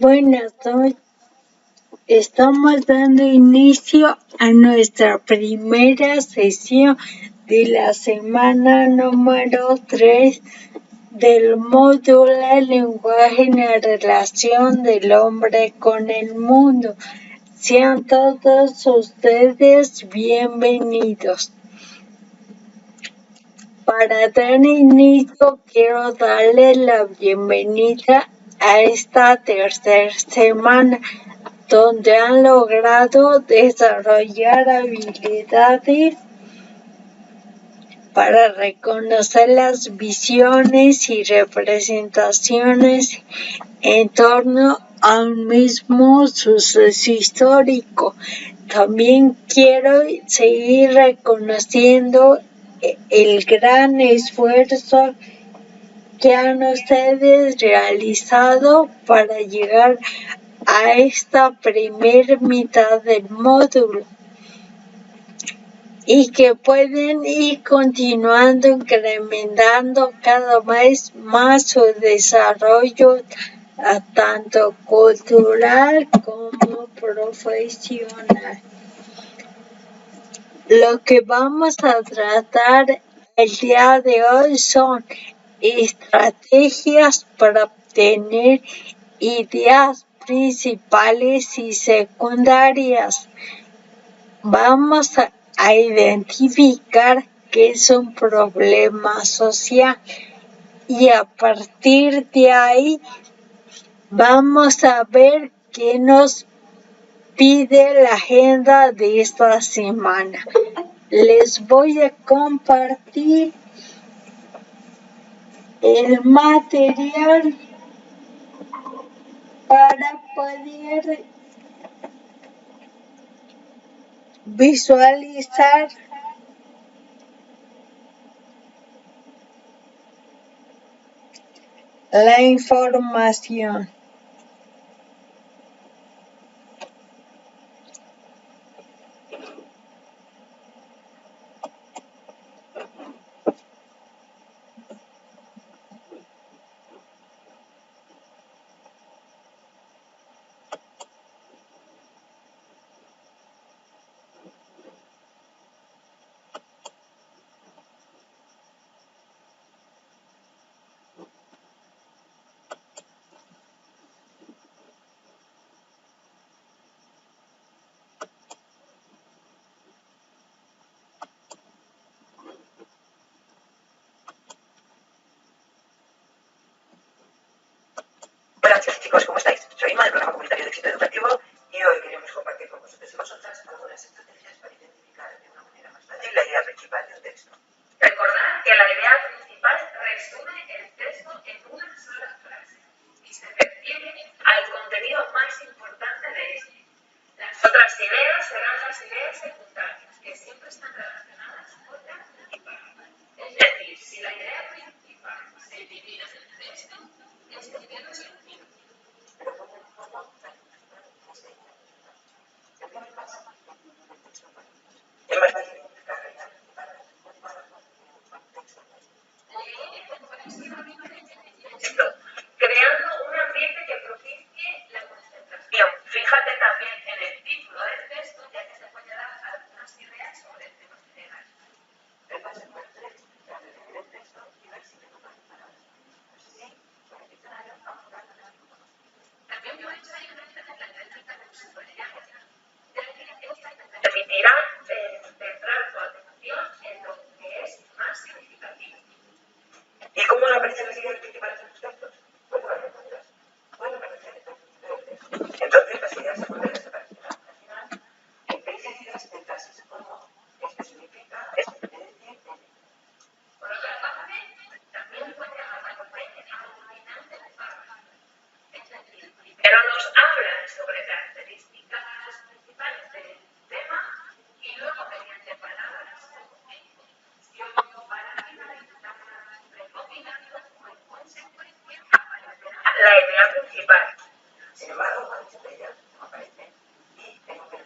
Buenas noches. Estamos dando inicio a nuestra primera sesión de la semana número 3 del módulo Lenguaje en la relación del hombre con el mundo. Sean todos ustedes bienvenidos. Para dar inicio, quiero darle la bienvenida a esta tercera semana, donde han logrado desarrollar habilidades para reconocer las visiones y representaciones en torno a un mismo suceso histórico. También quiero seguir reconociendo el gran esfuerzo que han ustedes realizado para llegar a esta primera mitad del módulo y que pueden ir continuando incrementando cada vez más su desarrollo tanto cultural como profesional. Lo que vamos a tratar el día de hoy son estrategias para obtener ideas principales y secundarias. Vamos a identificar qué es un problema social y a partir de ahí vamos a ver qué nos pide la agenda de esta semana. Les voy a compartir el material para poder visualizar la información. Hola chicos, ¿cómo estáis? Soy Inma del programa comunitario de éxito educativo y hoy queremos compartir con vosotros y vosotras algunas estrategias para identificar de una manera más fácil la idea principal del texto. Recordad que la idea principal resume el texto en una sola frase y se refiere al contenido más importante de este. Las otras ideas serán las ideas secundarias, que siempre están relacionadas con la principal. Es decir, si la idea principal se elimina del texto, este pierde sentido. Es más fácil identificar la idea principal creando un ambiente que propicie la concentración. Fíjate también en el título del texto, ya que se puede dar algunas ideas sobre el tema general. También puedes ayudar a la técnica de superioridad. Permitirá centrar tu atención en lo que es más significativo. ¿Y cómo aparecen las ideas principales en los textos? Pues bueno, pueden aparecer en textos. Entonces las ideas secundarias aparecerán al final en pequeñas frases como esto significa, esto quiere decir. Por otra parte, también puede aparecer al final del párrafo. Es decir, primero nos hablan sobre características principales del tema y luego mediante palabras como para finalizar recopilando como consecuencia aparecerá la idea principal. Sin embargo, cuando esta idea no aparece y tengo que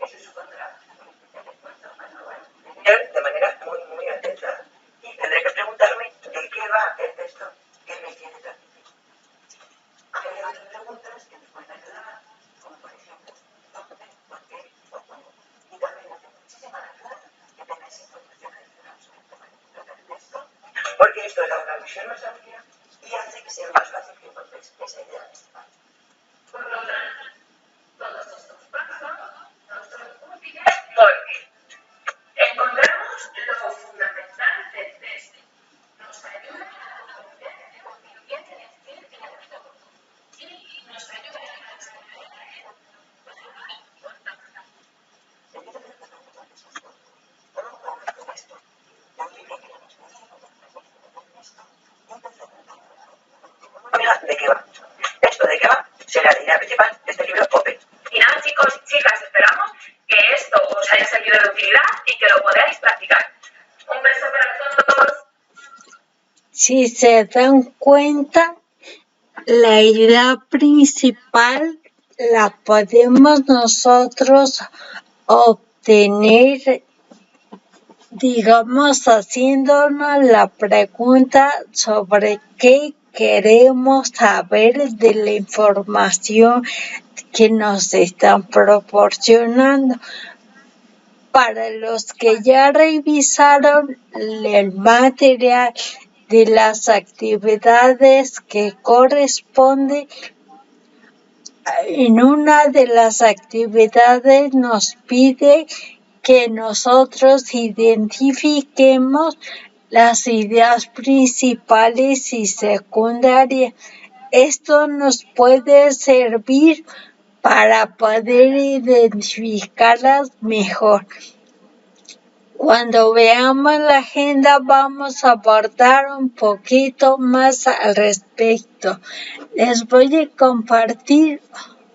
eso supondrá de manera muy atenta y tendré que preguntarme de qué va el texto que me tiene tan difícil. Hay otras preguntas más amplia y hace que sea más fácil que encontréis esa idea principal. Por lo tanto, todos estos pasos nos son útiles porque encontramos lo fundamental del test. Nos ayuda a comprender lo que quiere decir el autor y nos ayuda a desarrollar ¿de qué va? Esto de qué va será la idea principal de este libro Open. Y nada, chicos y chicas, esperamos que esto os haya servido de utilidad y que lo podáis practicar. Un beso para todos. Si se dan cuenta, la idea principal la podemos nosotros obtener, digamos, haciéndonos la pregunta sobre qué queremos saber de la información que nos están proporcionando. Para los que ya revisaron el material de las actividades que corresponde, en una de las actividades nos pide que nosotros identifiquemos las ideas principales y secundarias. Esto nos puede servir para poder identificarlas mejor. Cuando veamos la agenda vamos a abordar un poquito más al respecto. Les voy a compartir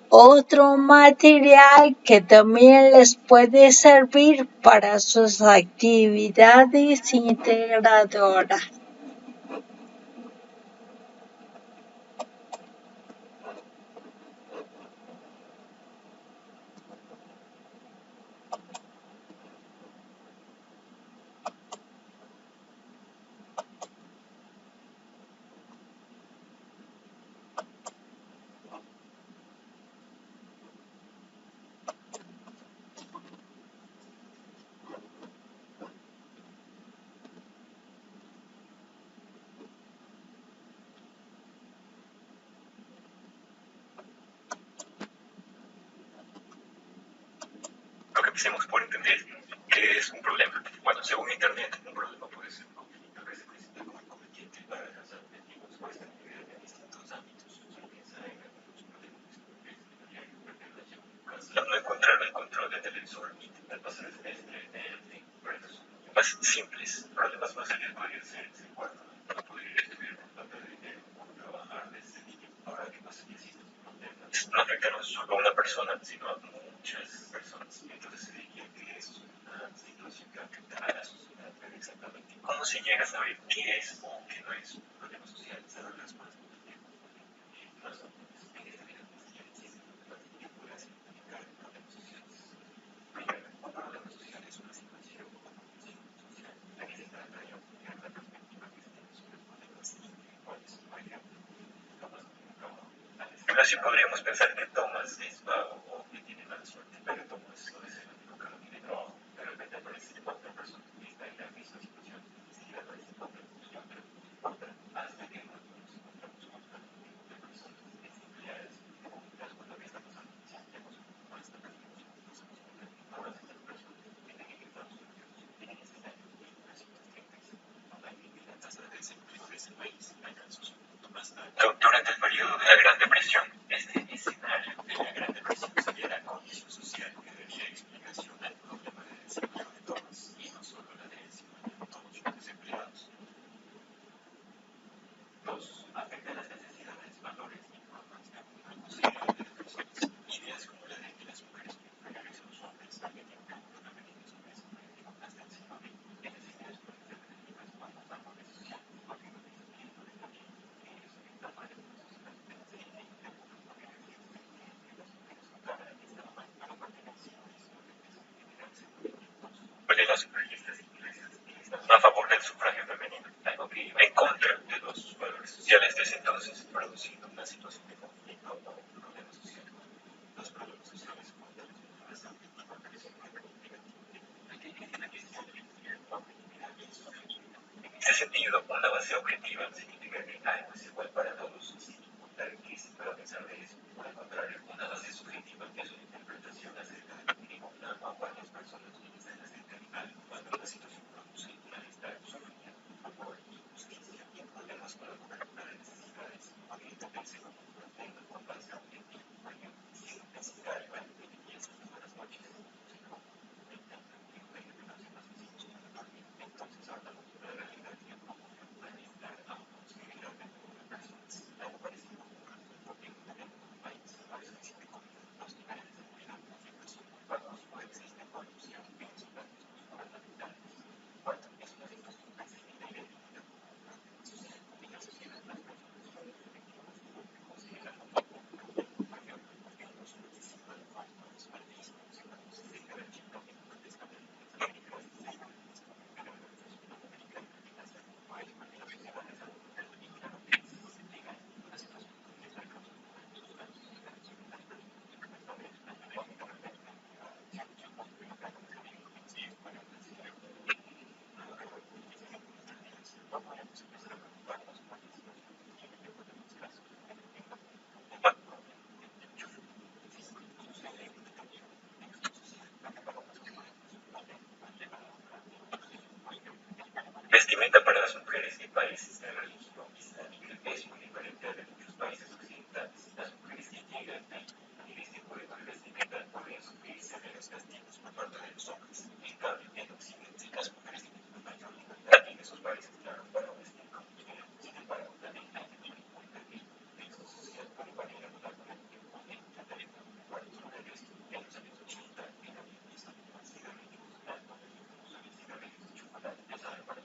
otro material que también les puede servir para sus actividades integradoras. Lo que empecemos por entender qué es un problema. Bueno, según Internet, un problema puede ser un conflicto que se presenta como inconveniente para alcanzar objetivos o estabilidad en distintos ámbitos. Solo piensa en algunos problemas no encontrar el control del televisor, intentar pasar el semestre, en fin, problemas más simples. Problemas más serios podrían ser ese cuarto, no poder estudiar por falta de dinero o trabajar desde niño. Ahora, ¿qué pasaría si estos problemas no afectan no solo a una persona, sino a muchas personas? Entonces se diría que es una situación que afecta a la sociedad. Pero exactamente, ¿cómo se llega a saber qué es o qué no es un problema social? Se dan las cosas por el tiempo. En esta vida existen problemas que pueden significar problemas sociales. Primero, un problema social es una situación o condición social en la que se trata de obtener la perspectiva que se tiene sobre problemas individuales. Por ejemplo, Thomas no tiene trabajo. Pero así podríamos pensar que Thomas es vago o que tiene mala suerte, pero Thomas no es el único que no tiene trabajo. De repente aparece otra persona que está en la misma situación y se aparece otra situación, otra, hasta que nos encontramos con una de personas desempleadas y comunicadas con lo que está pasando. Si hacemos más tranquilos, nos damos cuenta que todas estas personas tienen en Estados Unidos tienen este año una situación y la tasa de desempleo de ese país alcanzó su punto más alto durante el periodo de la Gran Depresión. Este escenario de la Gran Depresión sería la condición social que daría explicación al problema de desempleo de Thomas y no solo la de él, sino de todos los desempleados. 2. Afecta las necesidades, valores y formas de considerar de las personas. Ideas como la de que las mujeres son inferiores a los hombres, también incluyen una pequeña sorpresa, por ejemplo, hasta el siglo XX. Estas ideas pueden ser definidas como valores sociales, porque no piensan bien, no está bien, que ellos están mal en una sociedad, pero se identifican con los papeles que las mujeres contaban que estaban mal, pero pertenecían a ese orden que se general se ponían todos. Pues las sufragistas inglesas estaban a favor del sufragio femenino, algo que iba en contra de los valores sociales de ese entonces, produciendo una situación de conflicto o problema social. Los problemas sociales cuentan con una base objetiva precisamente negativa. ¿A qué significa objetividad? Objetividad es subjetiva. En ese sentido, una base objetiva significa pesar de eso, por el contrario, una base subjetiva es una interpretación acerca de ninguna o varias personas utilizan acerca de algo cuando la situación produce malestar, sufrimiento, amor, injusticia y problemas con la cobertura de necesidades, podría verse como un problema o falsa objetiva. Por ejemplo, si un necesario algo que piensa todas las noches, entonces habla de la realidad que provoca malestar a otros que generalmente a personas. Algo parecido ocurre en un país. A veces se confunden los niveles de seguridad de información cuando existe corrupción en los organismos gubernamentales. Cuando es una situación percibida y definida como una social en la sociedad, las personas suelen efectivamente considerarlo como un problema. Por ejemplo, en los municipales cuando los países se consideran vestimenta para las mujeres en países de religión islámica es muy diferente a de muchos países occidentales. Las mujeres que llegan y visten por el vestimenta podrían sufrir severos castigos por parte de los hombres. En cambio, en Occidente, las mujeres tienen una mayor libertad en esos países, claro, para vestir como quieran. Sin embargo, también hay que tener en cuenta que el contexto social puede variar a lo largo del tiempo. En Inglaterra, cuando los mujeres en los años 80 eran vistas como cigarrillos, algo de cigarrillos de chocolate, ya saben, para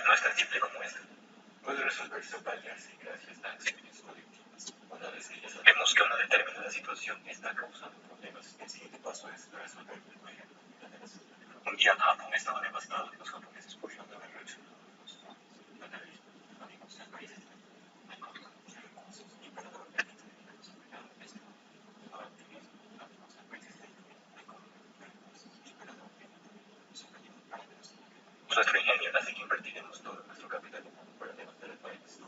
no es tan simple como eso. Puede resolverse o paliarse gracias a acciones colectivas. Una vez que ya sabemos que una determinada situación está causando problemas, el siguiente paso es resolverlo. Por ejemplo, un día Japón estaba devastado y los japoneses pudieron haber reaccionado de dos formas. La terrorismo, amigos del país, económicos, recursos, emperador, activismo, amigos del país, económico, recursos, emperador, nuestro ingenio, así que invertiremos todo nuestro capital humano para levantar el país.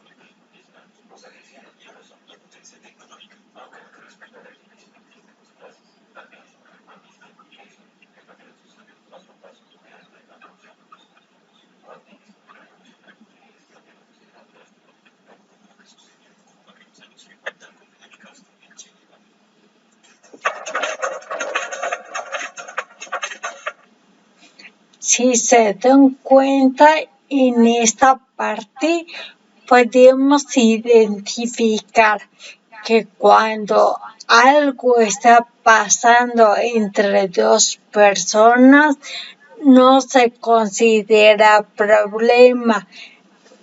Nos agresión y razón y potencia tecnológica, aunque lo que respecta a la educación existen clases, también es una reformista y es que para que los usuarios paso a paso puedan la evaluación de los objetivos. También es una revolución que es la velocidad de las tecnologías, como lo que sucedió en los años 50 con Fidel Castro en Chile. Si se dan cuenta, en esta parte podemos identificar que cuando algo está pasando entre dos personas, no se considera problema.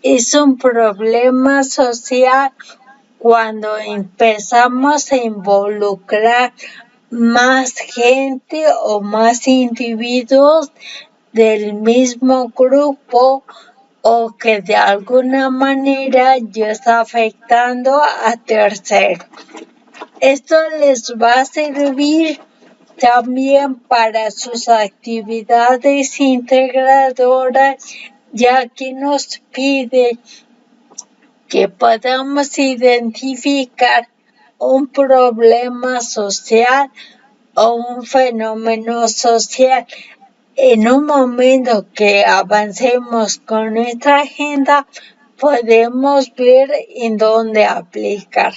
Es un problema social cuando empezamos a involucrar más gente o más individuos del mismo grupo o que de alguna manera ya está afectando a terceros. Esto les va a servir también para sus actividades integradoras ya que nos pide que podamos identificar un problema social o un fenómeno social. En un momento que avancemos con nuestra agenda, podemos ver en dónde aplicar.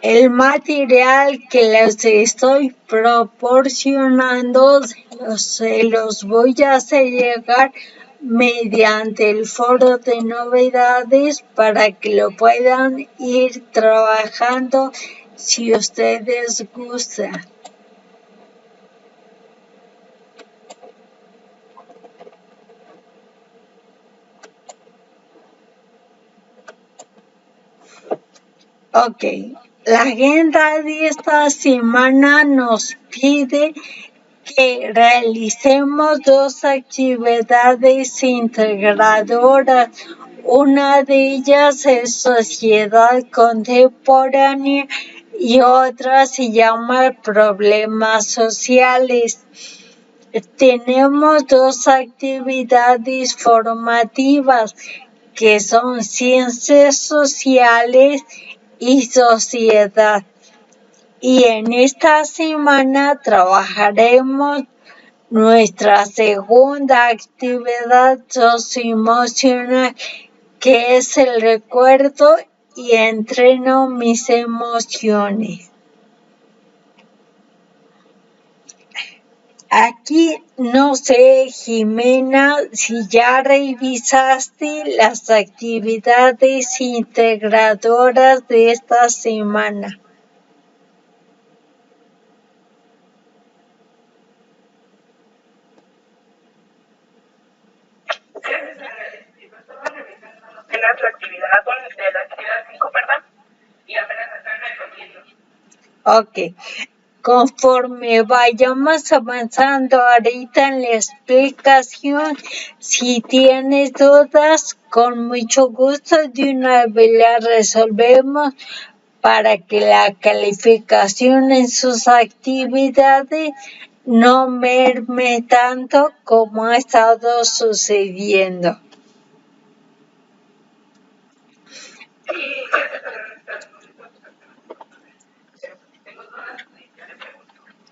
El material que les estoy proporcionando se los voy a hacer llegar mediante el foro de novedades para que lo puedan ir trabajando si ustedes gustan. Ok, la agenda de esta semana nos pide que realicemos 2 actividades integradoras. Una de ellas es Sociedad Contemporánea y otra se llama Problemas Sociales. Tenemos 2 actividades formativas que son Ciencias Sociales y Sociedad. Y en esta semana trabajaremos nuestra segunda actividad socioemocional, que es el recuerdo y entreno mis emociones. Aquí no sé, Jimena, si ya revisaste las actividades integradoras de esta semana. En la actividad de la actividad 5, perdón, y apenas están respondiendo. Ok. Conforme vayamos avanzando ahorita en la explicación, si tienes dudas, con mucho gusto de una vez las resolvemos para que la calificación en sus actividades no merme tanto como ha estado sucediendo.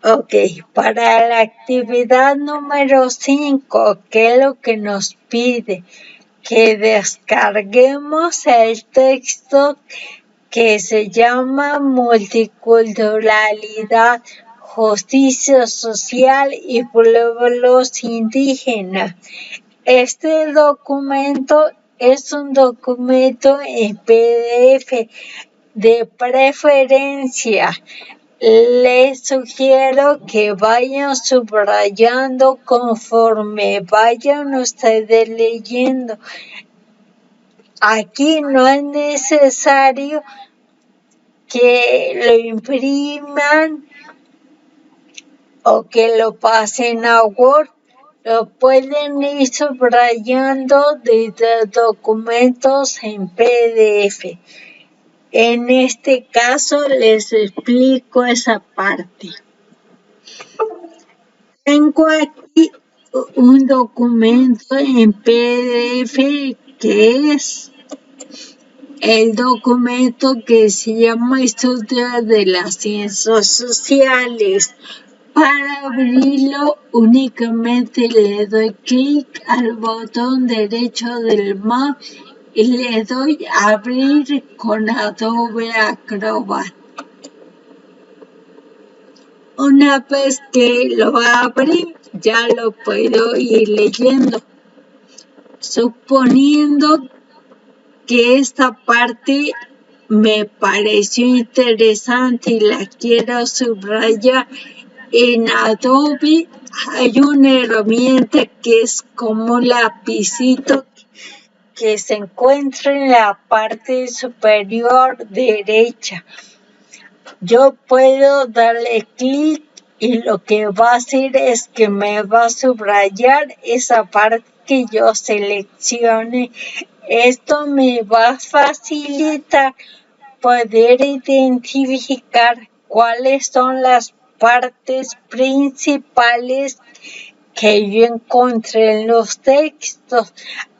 Ok, para la actividad número 5, ¿qué es lo que nos pide? Que descarguemos el texto que se llama Multiculturalidad, Justicia Social y Pueblos Indígenas. Este documento es un documento en PDF. De preferencia, les sugiero que vayan subrayando conforme vayan ustedes leyendo. Aquí no es necesario que lo impriman o que lo pasen a Word. Lo pueden ir subrayando desde documentos en PDF. En este caso les explico esa parte. Tengo aquí un documento en PDF que es el documento que se llama Estudio de las Ciencias Sociales. Para abrirlo únicamente le doy clic al botón derecho del mouse y le doy a abrir con Adobe Acrobat. Una vez que lo abrí, ya lo puedo ir leyendo. Suponiendo que esta parte me pareció interesante y la quiero subrayar, en Adobe hay una herramienta que es como un lapicito que se encuentra en la parte superior derecha. Yo puedo darle clic y lo que va a hacer es que me va a subrayar esa parte que yo seleccione. Esto me va a facilitar poder identificar cuáles son las partes principales que yo encontré en los textos.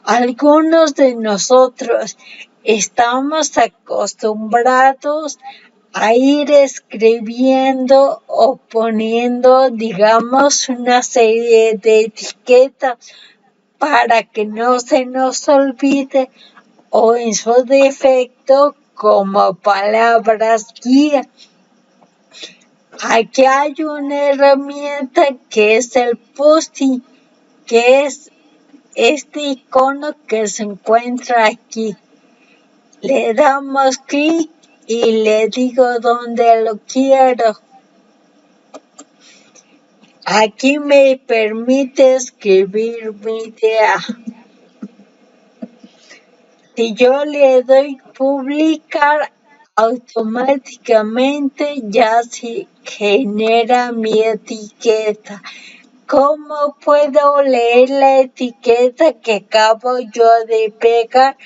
Algunos de nosotros estamos acostumbrados a ir escribiendo o poniendo, digamos, una serie de etiquetas para que no se nos olvide o en su defecto como palabras guía. Aquí hay una herramienta que es el Post-it, que es este icono que se encuentra aquí. Le damos clic y le digo dónde lo quiero. Aquí me permite escribir mi idea. Si yo le doy publicar, automáticamente ya se genera mi etiqueta. ¿Cómo puedo leer la etiqueta que acabo yo de pegar?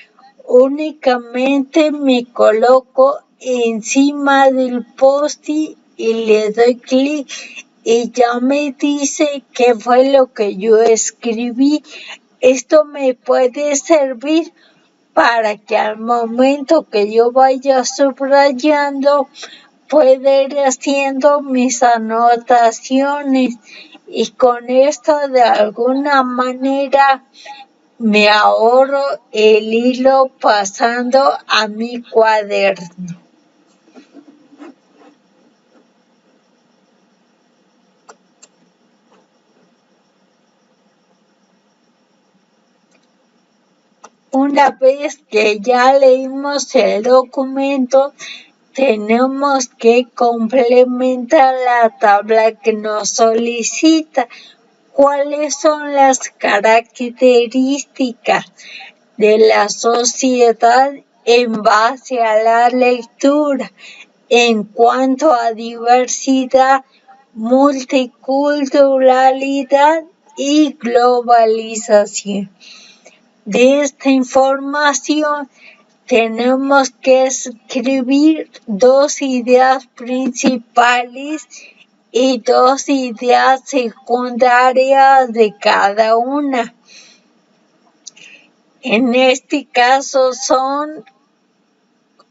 Únicamente me coloco encima del post-it y le doy clic y ya me dice qué fue lo que yo escribí. Esto me puede servir para que al momento que yo vaya subrayando pueda ir haciendo mis anotaciones y con esto de alguna manera me ahorro el hilo pasando a mi cuaderno. Una vez que ya leímos el documento, tenemos que complementar la tabla que nos solicita. ¿Cuáles son las características de la sociedad en base a la lectura en cuanto a diversidad, multiculturalidad y globalización? De esta información tenemos que escribir 2 ideas principales y 2 ideas secundarias de cada una. En este caso son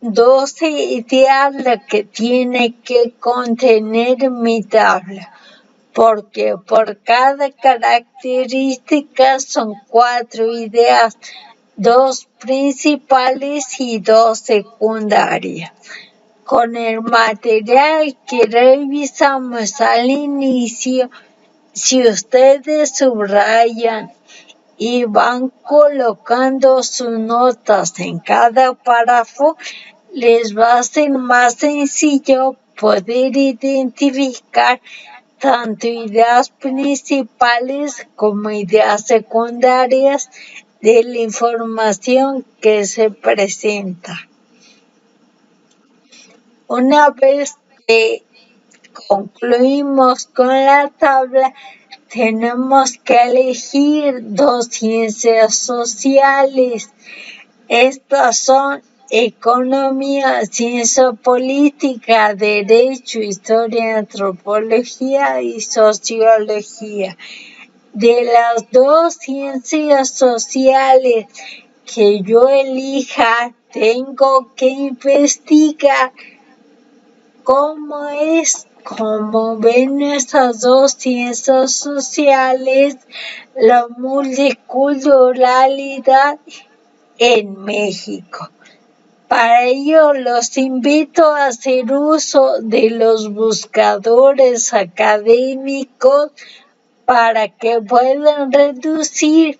12 ideas las que tiene que contener mi tabla, porque por cada característica son 4 ideas, 2 principales y 2 secundarias. Con el material que revisamos al inicio, si ustedes subrayan y van colocando sus notas en cada párrafo, les va a ser más sencillo poder identificar tanto ideas principales como ideas secundarias de la información que se presenta. Una vez que concluimos con la tabla, tenemos que elegir 2 ciencias sociales. Estas son economía, ciencia política, derecho, historia, antropología y sociología. De las 2 ciencias sociales que yo elija, tengo que investigar cómo ven esas 2 ciencias sociales la multiculturalidad en México. Para ello los invito a hacer uso de los buscadores académicos para que puedan reducir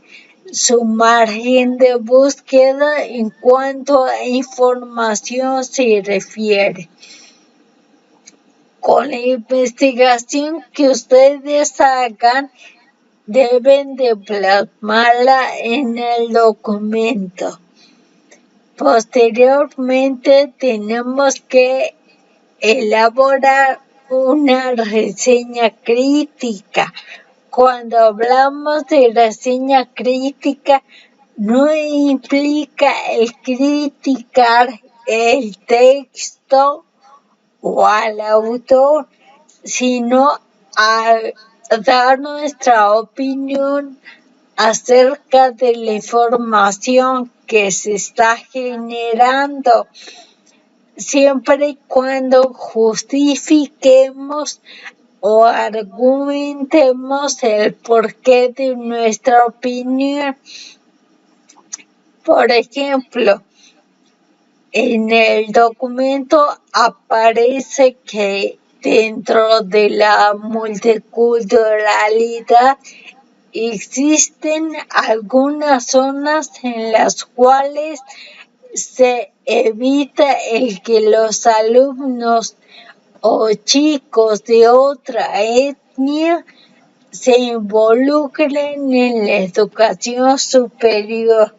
su margen de búsqueda en cuanto a información se refiere. Con la investigación que ustedes hagan, deben de plasmarla en el documento. Posteriormente, tenemos que elaborar una reseña crítica. Cuando hablamos de reseña crítica, no implica el criticar el texto o al autor, sino a dar nuestra opinión acerca de la información que se está generando, siempre y cuando justifiquemos o argumentemos el porqué de nuestra opinión. Por ejemplo, en el documento aparece que dentro de la multiculturalidad existen algunas zonas en las cuales se evita el que los alumnos o chicos de otra etnia se involucren en la educación superior.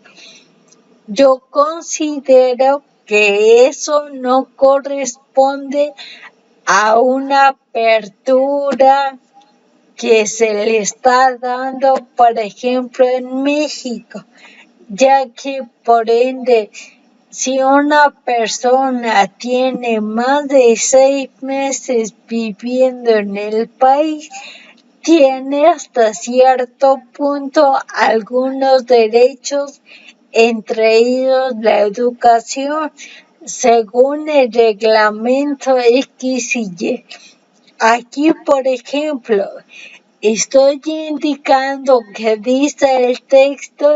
Yo considero que eso no corresponde a una apertura que se le está dando, por ejemplo, en México, ya que por ende, si una persona tiene más de 6 meses viviendo en el país, tiene hasta cierto punto algunos derechos, entre ellos la educación, según el reglamento X y Y. Aquí, por ejemplo, estoy indicando que dice el texto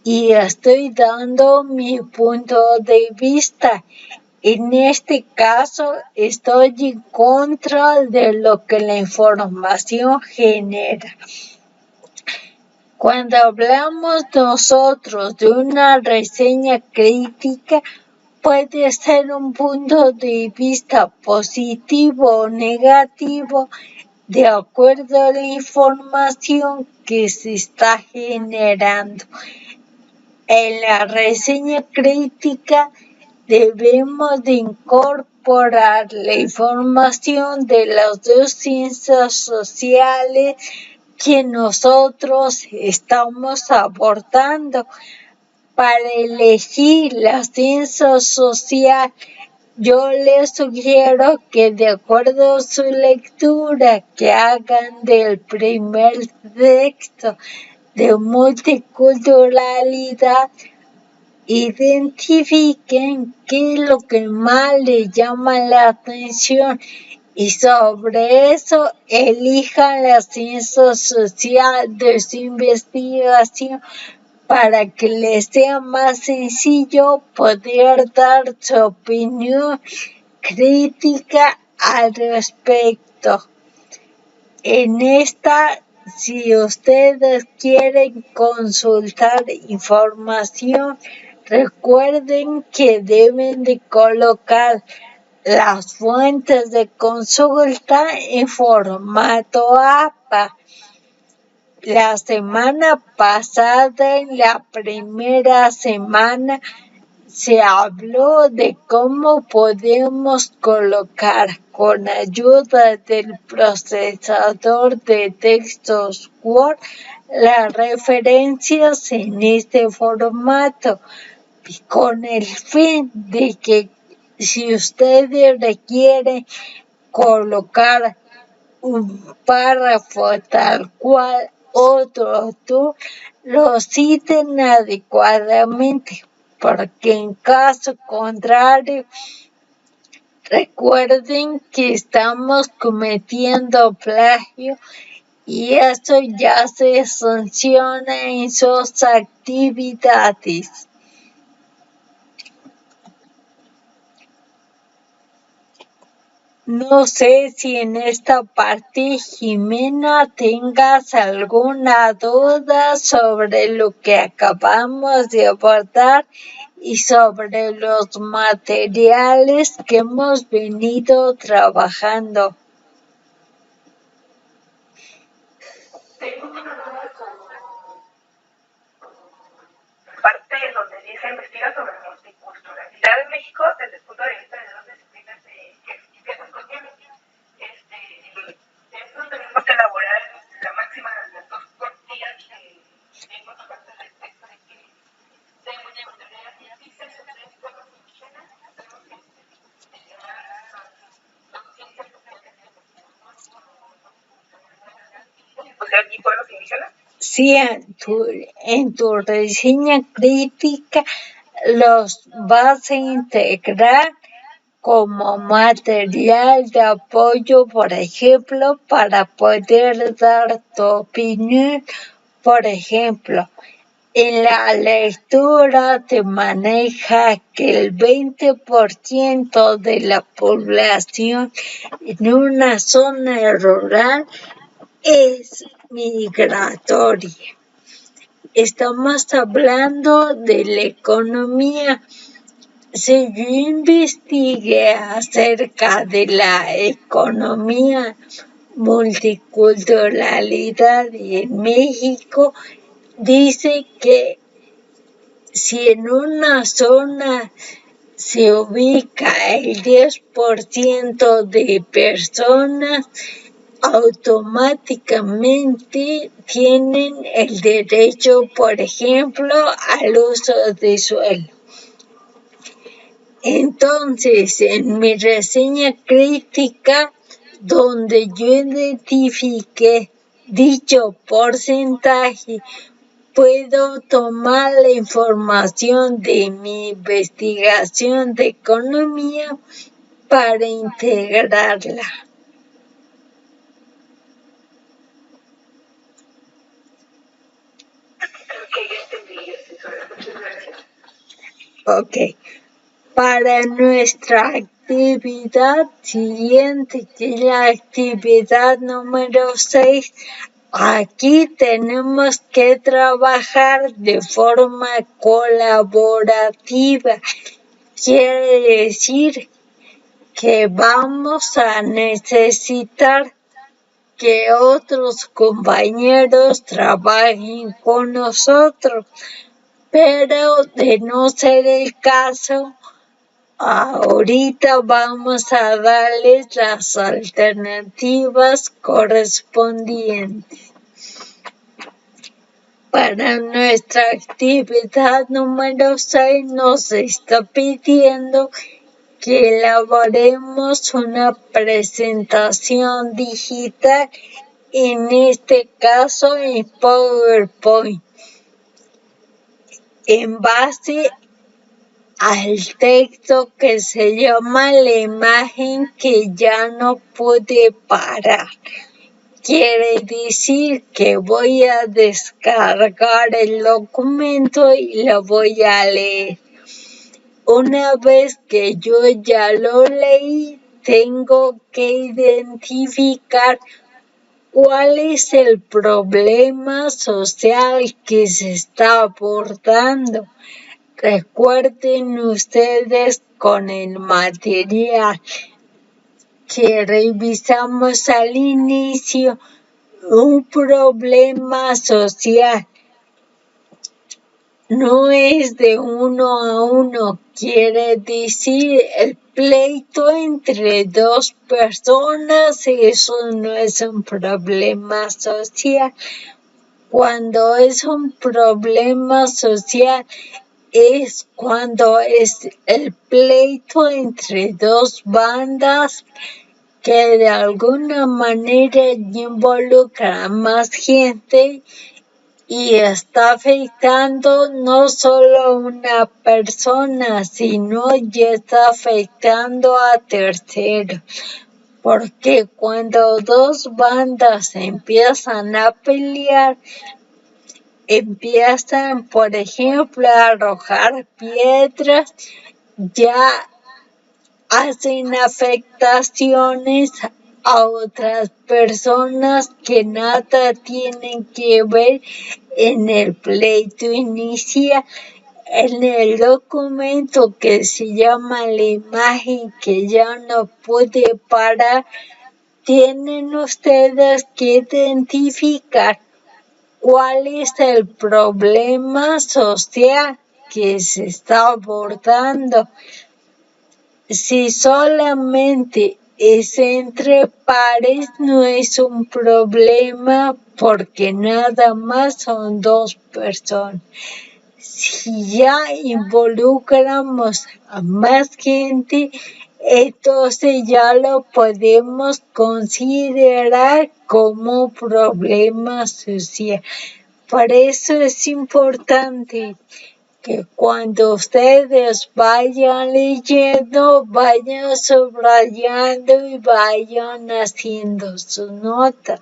y estoy dando mi punto de vista. En este caso, estoy en contra de lo que la información genera. Cuando hablamos nosotros de una reseña crítica, puede ser un punto de vista positivo o negativo de acuerdo a la información que se está generando. En la reseña crítica debemos de incorporar la información de las dos ciencias sociales que nosotros estamos abordando. Para elegir la ciencia social, yo les sugiero que de acuerdo a su lectura que hagan del primer texto de multiculturalidad, identifiquen qué es lo que más les llama la atención y sobre eso elijan la ciencia social de su investigación para que les sea más sencillo poder dar su opinión crítica al respecto. En esta, si ustedes quieren consultar información, recuerden que deben de colocar las fuentes de consulta en formato APA. La semana pasada, en la primera semana, se habló de cómo podemos colocar con ayuda del procesador de textos Word las referencias en este formato, con el fin de que si ustedes requieren colocar un párrafo tal cual otro tú lo citen adecuadamente, porque en caso contrario, recuerden que estamos cometiendo plagio y eso ya se sanciona en sus actividades. No sé si en esta parte, Jimena, tengas alguna duda sobre lo que acabamos de abordar y sobre los materiales que hemos venido trabajando. Tengo una duda con parte donde dice investiga sobre multiculturalidad en México desde el punto de vista de dos disciplinas que empiezan con química. Esto tenemos que elaborar la máxima de las dos cuantías que tenemos parte del texto de que se multiculturalidad científica, sociales, pueblos indígenas, tenemos que llevar a las dos ciencias sociales. y pueblos indígenas? Sí, en tu reseña crítica los vas a integrar como material de apoyo, por ejemplo, para poder dar tu opinión. Por ejemplo, en la lectura te maneja que el 20% de la población en una zona rural es migratoria. Estamos hablando de la economía. Si yo investigué acerca de la economía multiculturalidad en México, dice que si en una zona se ubica el 10% de personas, automáticamente tienen el derecho, por ejemplo, al uso de suelo. Entonces, en mi reseña crítica, donde yo identifiqué dicho porcentaje, puedo tomar la información de mi investigación de economía para integrarla. Ok. Para nuestra actividad siguiente, que es la actividad número 6, aquí tenemos que trabajar de forma colaborativa. Quiere decir que vamos a necesitar que otros compañeros trabajen con nosotros, pero de no ser el caso, ahorita vamos a darles las alternativas correspondientes. Para nuestra actividad número 6 nos está pidiendo que elaboremos una presentación digital, en este caso en PowerPoint, en base al texto que se llama la imagen que ya no pude parar. Quiere decir que voy a descargar el documento y lo voy a leer. Una vez que yo ya lo leí, tengo que identificar cuál es el problema social que se está abordando. Recuerden ustedes con el material que revisamos al inicio, un problema social no es de uno a uno, quiere decir el pleito entre dos personas, eso no es un problema social. Cuando es un problema social es cuando es el pleito entre dos bandas que de alguna manera involucra a más gente y está afectando no solo a una persona, sino ya está afectando a terceros. Porque cuando dos bandas empiezan a pelear, empiezan, por ejemplo, a arrojar piedras, ya hacen afectaciones a otras personas que nada tienen que ver en el pleito inicial. En el documento que se llama la imagen que ya no pude parar, tienen ustedes que identificar cuál es el problema social que se está abordando. Si solamente es entre pares, no es un problema porque nada más son dos personas. Si ya involucramos a más gente, entonces ya lo podemos considerar como problema social. Por eso es importante que cuando ustedes vayan leyendo, vayan subrayando y vayan haciendo sus notas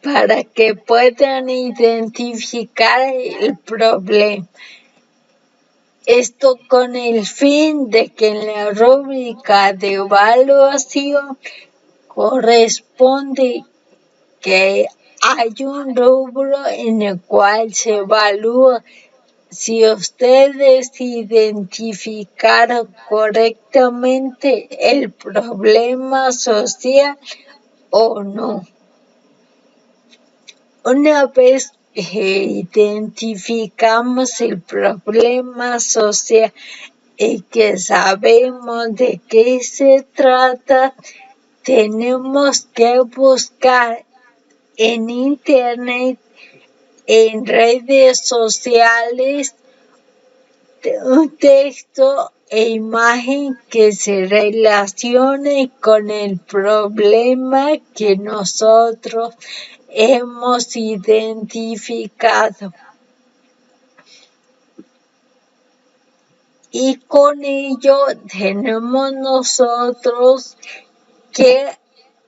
para que puedan identificar el problema. Esto con el fin de que en la rúbrica de evaluación corresponde que hay un rubro en el cual se evalúa si ustedes identificaron correctamente el problema social o no. Una vez identificamos el problema social y que sabemos de qué se trata, tenemos que buscar en internet, en redes sociales, un texto e imagen que se relacione con el problema que nosotros hemos identificado. Y con ello tenemos nosotros que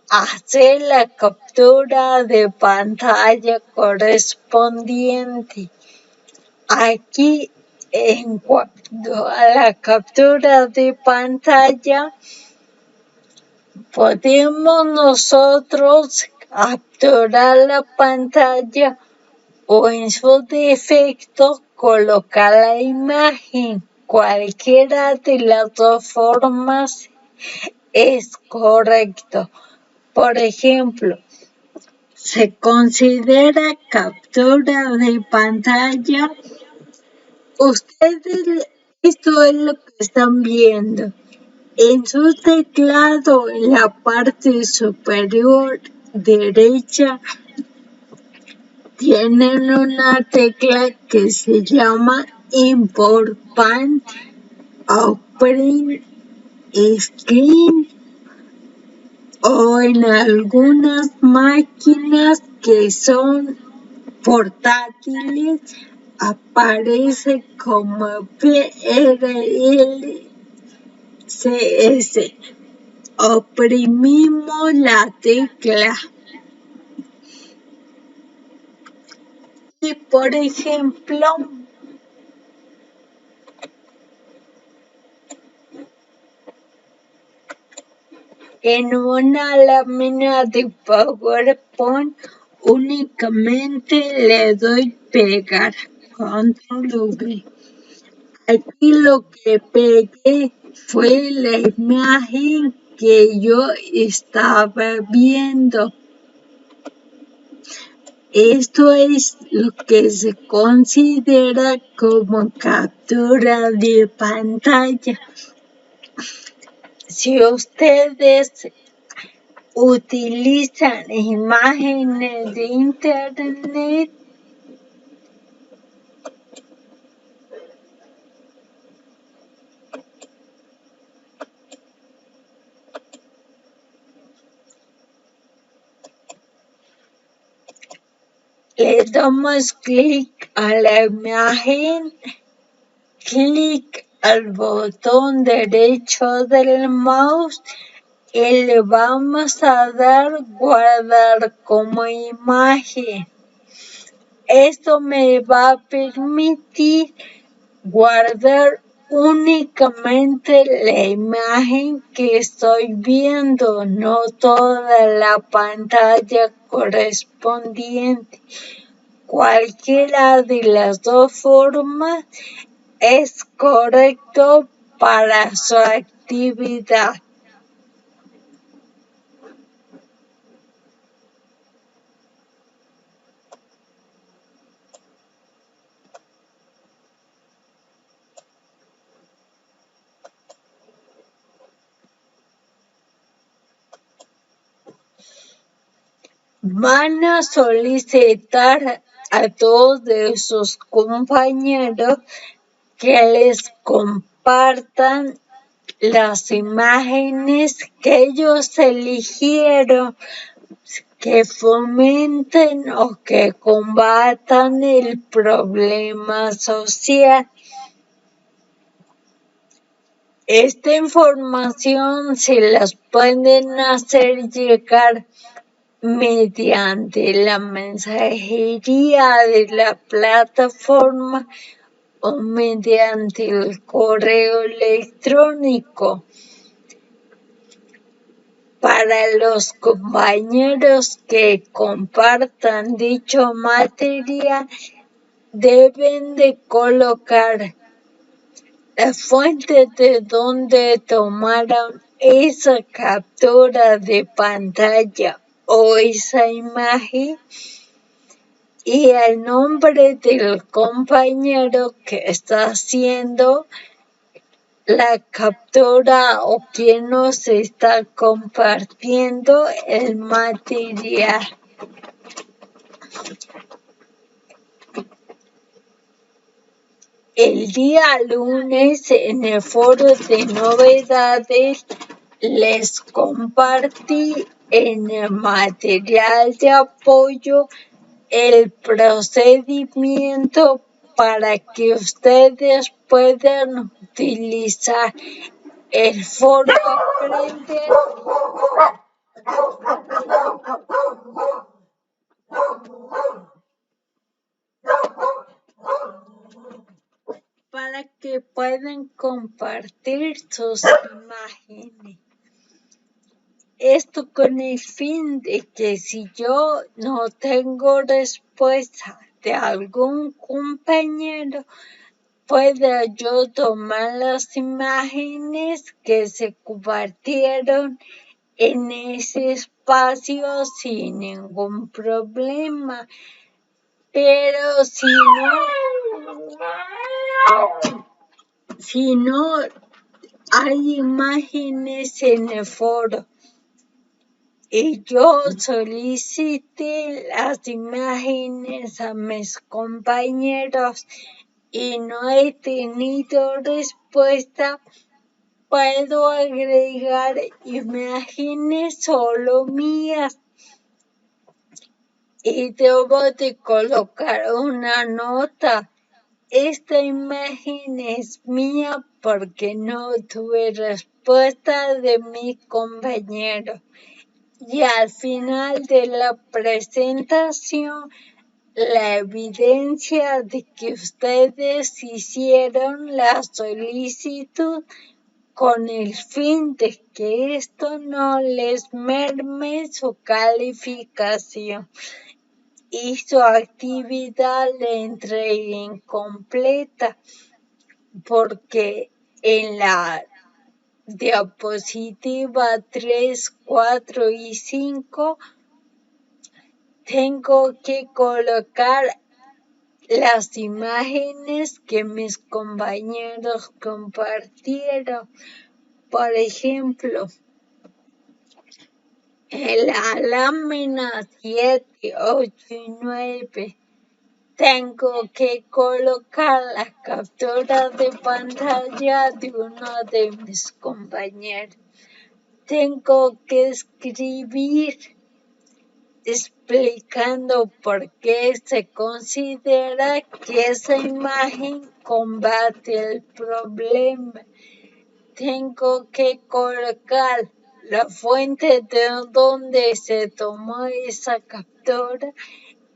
hacer la captura de pantalla correspondiente. Aquí, en cuanto a la captura de pantalla, podemos nosotros capturar la pantalla o en su defecto colocar la imagen. Cualquiera de las dos formas es correcto. Por ejemplo, se considera captura de pantalla. Ustedes, esto es lo que están viendo. En su teclado, en la parte superior derecha, tienen una tecla que se llama Import Paint o Print Screen, o en algunas máquinas que son portátiles aparece como PRLCS. Oprimimos la tecla y, por ejemplo, en una lámina de PowerPoint únicamente le doy pegar, control V. Aquí lo que pegué fue la imagen que yo estaba viendo. Esto es lo que se considera como captura de pantalla. Si ustedes utilizan imágenes de internet, le damos clic a la imagen, clic al botón derecho del mouse y le vamos a dar guardar como imagen. Esto me va a permitir guardar únicamente la imagen que estoy viendo, no toda la pantalla correspondiente. Cualquiera de las dos formas es correcto para su actividad. Van a solicitar a todos de sus compañeros que les compartan las imágenes que ellos eligieron que fomenten o que combatan el problema social. Esta información se las pueden hacer llegar mediante la mensajería de la plataforma o mediante el correo electrónico. Para los compañeros que compartan dicho material, deben de colocar la fuente de donde tomaron esa captura de pantalla o esa imagen y el nombre del compañero que está haciendo la captura o quien nos está compartiendo el material. El día lunes en el foro de novedades les compartí en el material de apoyo el procedimiento para que ustedes puedan utilizar el foro Aprender para que puedan compartir sus imágenes. Esto con el fin de que si yo no tengo respuesta de algún compañero, pueda yo tomar las imágenes que se compartieron en ese espacio sin ningún problema. Pero si no hay imágenes en el foro y yo solicité las imágenes a mis compañeros y no he tenido respuesta, puedo agregar imágenes solo mías y debo de colocar una nota. Esta imagen es mía porque no tuve respuesta de mi compañero. Y al final de la presentación, la evidencia de que ustedes hicieron la solicitud con el fin de que esto no les merme su calificación y su actividad le entregue incompleta, porque en la diapositiva 3, 4 y 5 tengo que colocar las imágenes que mis compañeros compartieron. Por ejemplo, en la lámina 7, 8 y 9 tengo que colocar la captura de pantalla de uno de mis compañeros. Tengo que escribir explicando por qué se considera que esa imagen combate el problema. Tengo que colocar la fuente de donde se tomó esa captura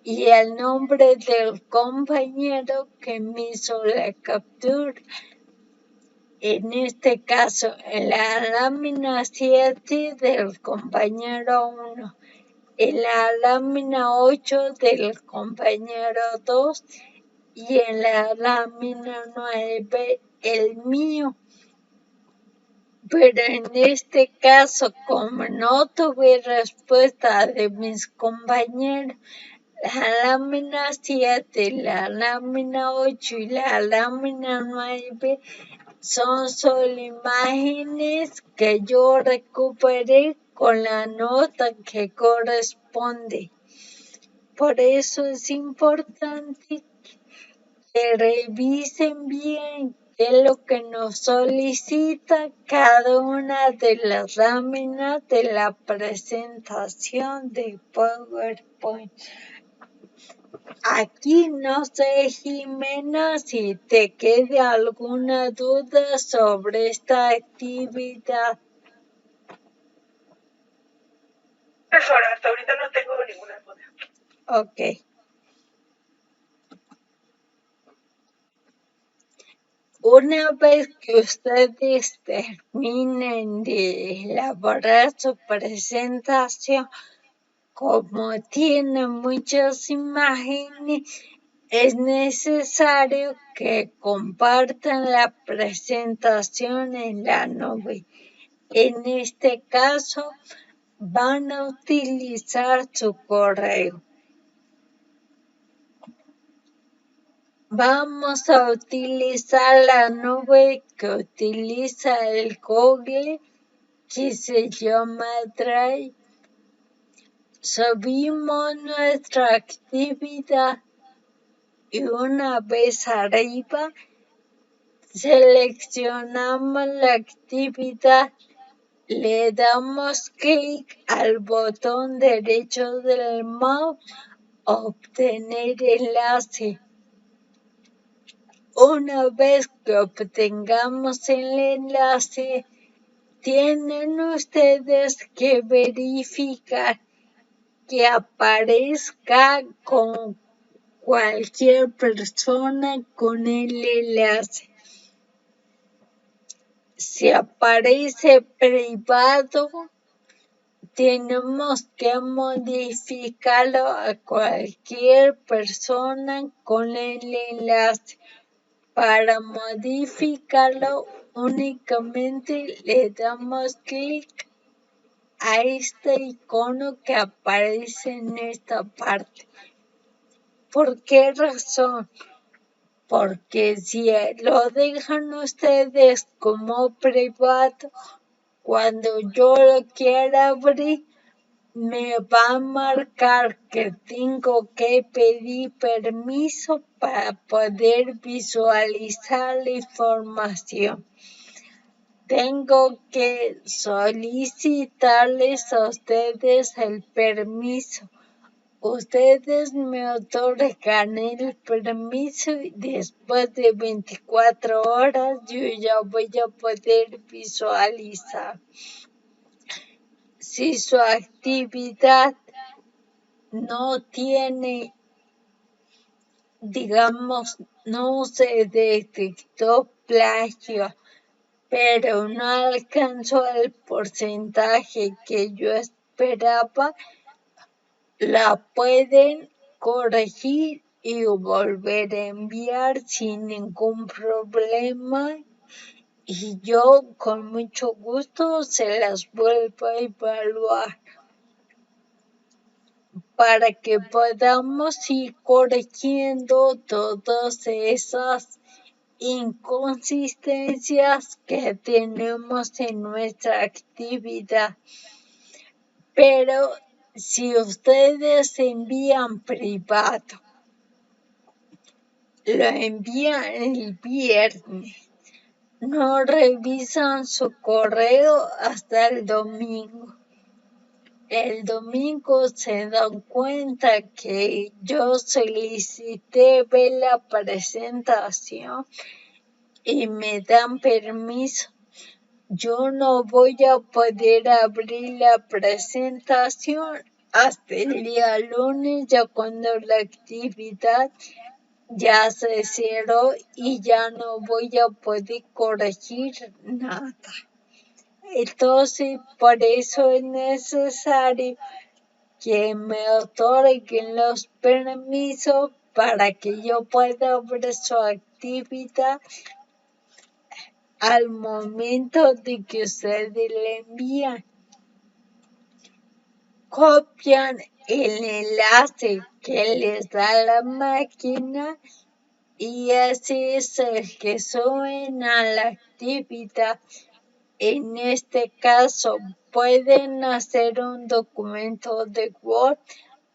y el nombre del compañero que me hizo la captura. En este caso, en la lámina 7 del compañero 1, en la lámina 8 del compañero 2 y en la lámina 9 el mío. Pero en este caso, como no tuve respuesta de mis compañeros, la lámina 7, la lámina 8 y la lámina 9 son solo imágenes que yo recuperé con la nota que corresponde. Por eso es importante que revisen bien de lo que nos solicita cada una de las láminas de la presentación de PowerPoint. Aquí no sé, Jimena, si te queda alguna duda sobre esta actividad. Profesora, hasta ahorita no tengo ninguna duda. Ok. Una vez que ustedes terminen de elaborar su presentación, como tiene muchas imágenes, es necesario que compartan la presentación en la nube. En este caso, van a utilizar su correo. Vamos a utilizar la nube que utiliza el Google, que se llama Drive. Subimos nuestra actividad y una vez arriba seleccionamos la actividad, le damos clic al botón derecho del mouse, obtener enlace. Una vez que obtengamos el enlace, tienen ustedes que verificar que aparezca con cualquier persona con el enlace. Si aparece privado, tenemos que modificarlo a cualquier persona con el enlace. Para modificarlo, únicamente le damos clic a este icono que aparece en esta parte. ¿Por qué razón? Porque si lo dejan ustedes como privado, cuando yo lo quiera abrir, me va a marcar que tengo que pedir permiso para poder visualizar la información. Tengo que solicitarles a ustedes el permiso. Ustedes me otorgan el permiso y después de 24 horas yo ya voy a poder visualizar. Si su actividad no tiene, digamos, no se detectó plagio, pero no alcanzó el porcentaje que yo esperaba, la pueden corregir y volver a enviar sin ningún problema. Y yo con mucho gusto se las vuelvo a evaluar para que podamos ir corrigiendo todas esas inconsistencias que tenemos en nuestra actividad. Pero si ustedes envían privado, lo envían el viernes, no revisan su correo hasta el domingo. El domingo se dan cuenta que yo solicité ver la presentación y me dan permiso. Yo no voy a poder abrir la presentación hasta el día lunes, ya cuando la actividad ya se cerró y ya no voy a poder corregir nada. Entonces, por eso es necesario que me otorguen los permisos para que yo pueda ver su actividad al momento de que ustedes le envían. Copian el enlace que les da la máquina y así es el que suben a la actividad. En este caso, pueden hacer un documento de Word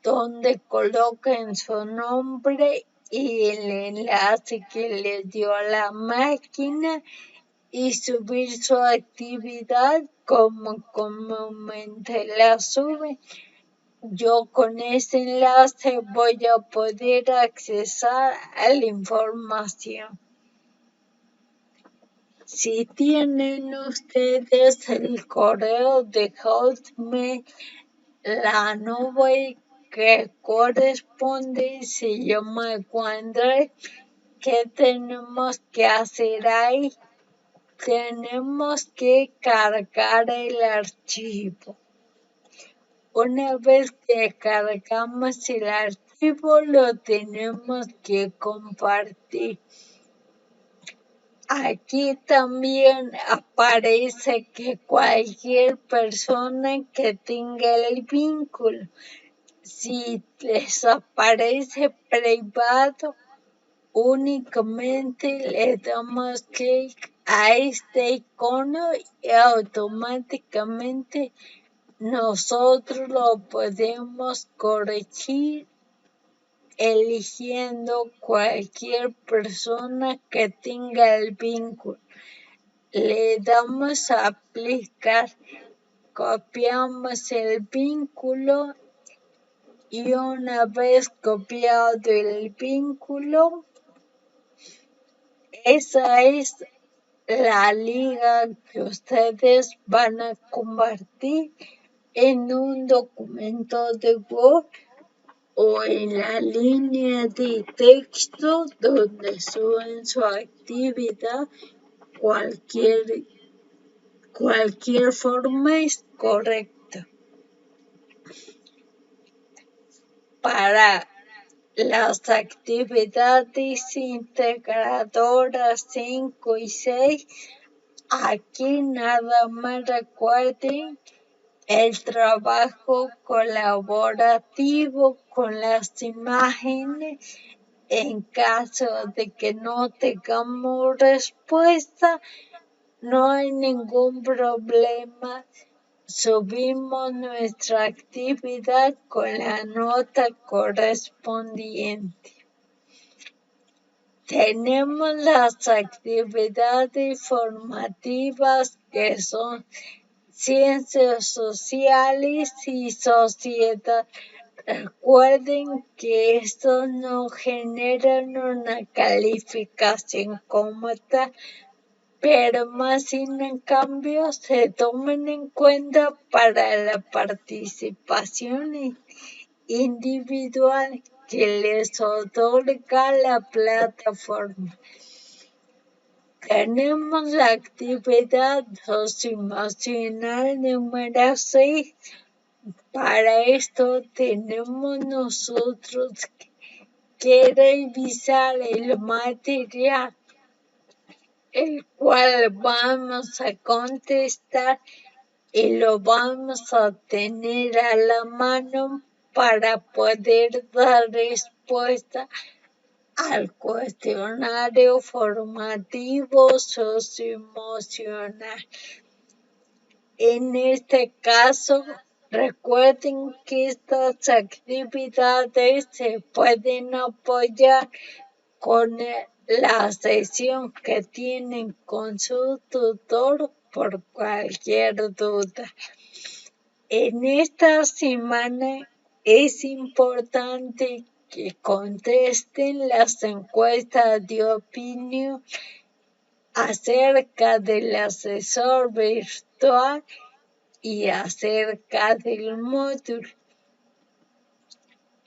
donde coloquen su nombre y el enlace que le dio a la máquina y subir su actividad como comúnmente la sube. Yo con ese enlace voy a poder accesar a la información. Si tienen ustedes el correo de Hotmail, la nube que corresponde se llama OneDrive. ¿Qué tenemos que hacer ahí? Tenemos que cargar el archivo. Una vez que cargamos el archivo, lo tenemos que compartir. Aquí también aparece que cualquier persona que tenga el vínculo, si les aparece privado, únicamente le damos clic a este icono y automáticamente nosotros lo podemos corregir eligiendo cualquier persona que tenga el vínculo. Le damos a aplicar, copiamos el vínculo y una vez copiado el vínculo, esa es la liga que ustedes van a compartir en un documento de Word o en la línea de texto donde suben su actividad. Cualquier forma es correcta. Para las actividades integradoras 5 y 6, aquí nada más recuerden el trabajo colaborativo con las imágenes. En caso de que no tengamos respuesta, no hay ningún problema. Subimos nuestra actividad con la nota correspondiente. Tenemos las actividades formativas que son ciencias sociales y sociedad. Recuerden que estos no generan una calificación como tal, pero más sin en cambio se toman en cuenta para la participación individual que les otorga la plataforma. Tenemos la actividad socioemocional número 6. Para esto tenemos nosotros que revisar el material, el cual vamos a contestar y lo vamos a tener a la mano para poder dar respuesta al cuestionario formativo socioemocional. En este caso, recuerden que estas actividades se pueden apoyar con la sesión que tienen con su tutor por cualquier duda. En esta semana es importante que contesten las encuestas de opinión acerca del asesor virtual y acerca del módulo.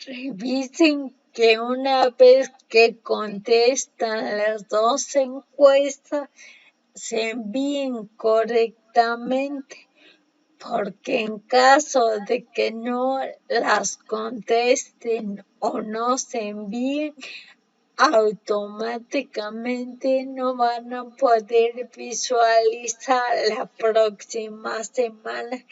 Revisen que una vez que contestan las dos encuestas, se envíen correctamente, porque en caso de que no las contesten o no se envíen, automáticamente no van a poder visualizar la próxima semana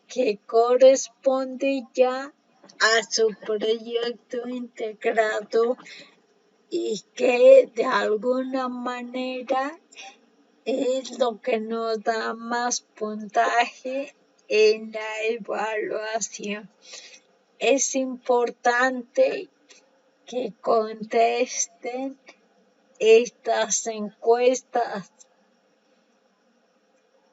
que corresponde ya a su proyecto integrado y que de alguna manera es lo que nos da más puntaje en la evaluación. Es importante que contesten estas encuestas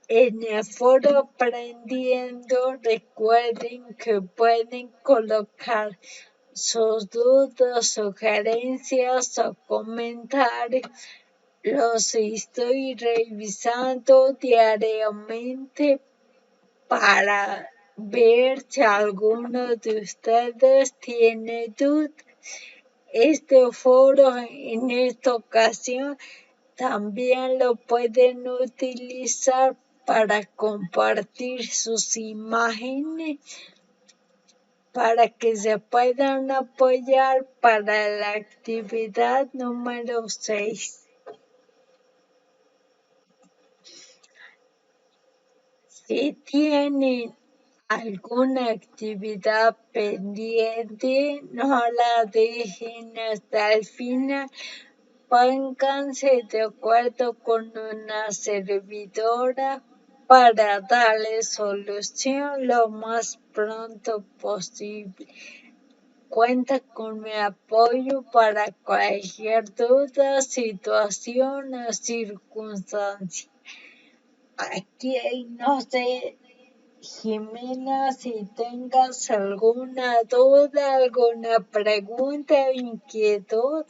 en el foro Aprendiendo. Recuerden que pueden colocar sus dudas, sugerencias o comentarios. Los estoy revisando diariamente para ver si alguno de ustedes tiene dudas. Este foro en esta ocasión también lo pueden utilizar para compartir sus imágenes para que se puedan apoyar para la actividad número 6. Si tienen alguna actividad pendiente, no la dejen hasta el final. Pónganse de acuerdo con una servidora para darle solución lo más pronto posible. Cuenta con mi apoyo para cualquier duda, situación o circunstancia. Aquí no sé, Jimena, si tengas alguna duda, alguna pregunta o inquietud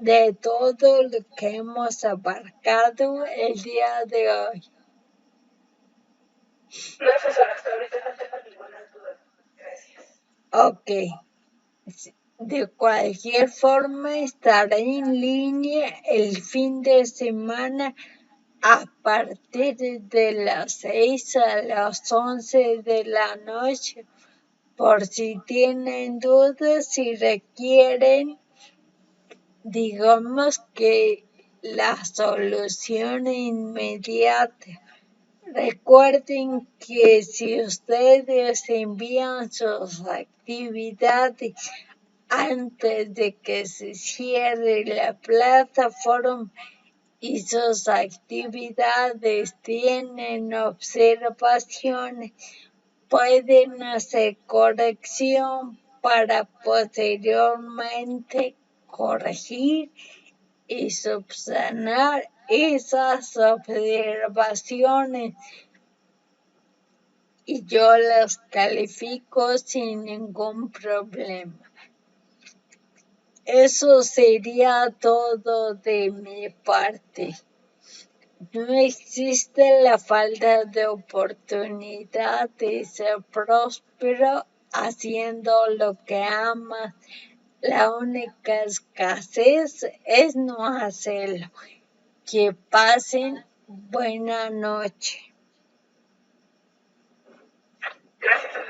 de todo lo que hemos abarcado el día de hoy. No, profesora, hasta ahorita no tengo ninguna duda. Gracias. Ok. De cualquier forma, estaré en línea el fin de semana a partir de las 6 a las 11 de la noche. Por si tienen dudas, si requieren, digamos que la solución inmediata. Recuerden que si ustedes envían sus actividades antes de que se cierre la plataforma y sus actividades tienen observaciones, pueden hacer corrección para posteriormente corregir y subsanar esas observaciones y yo las califico sin ningún problema. Eso sería todo de mi parte. No existe la falta de oportunidad de ser próspero haciendo lo que amas. La única escasez es no hacerlo. Que pasen buena noche. Gracias.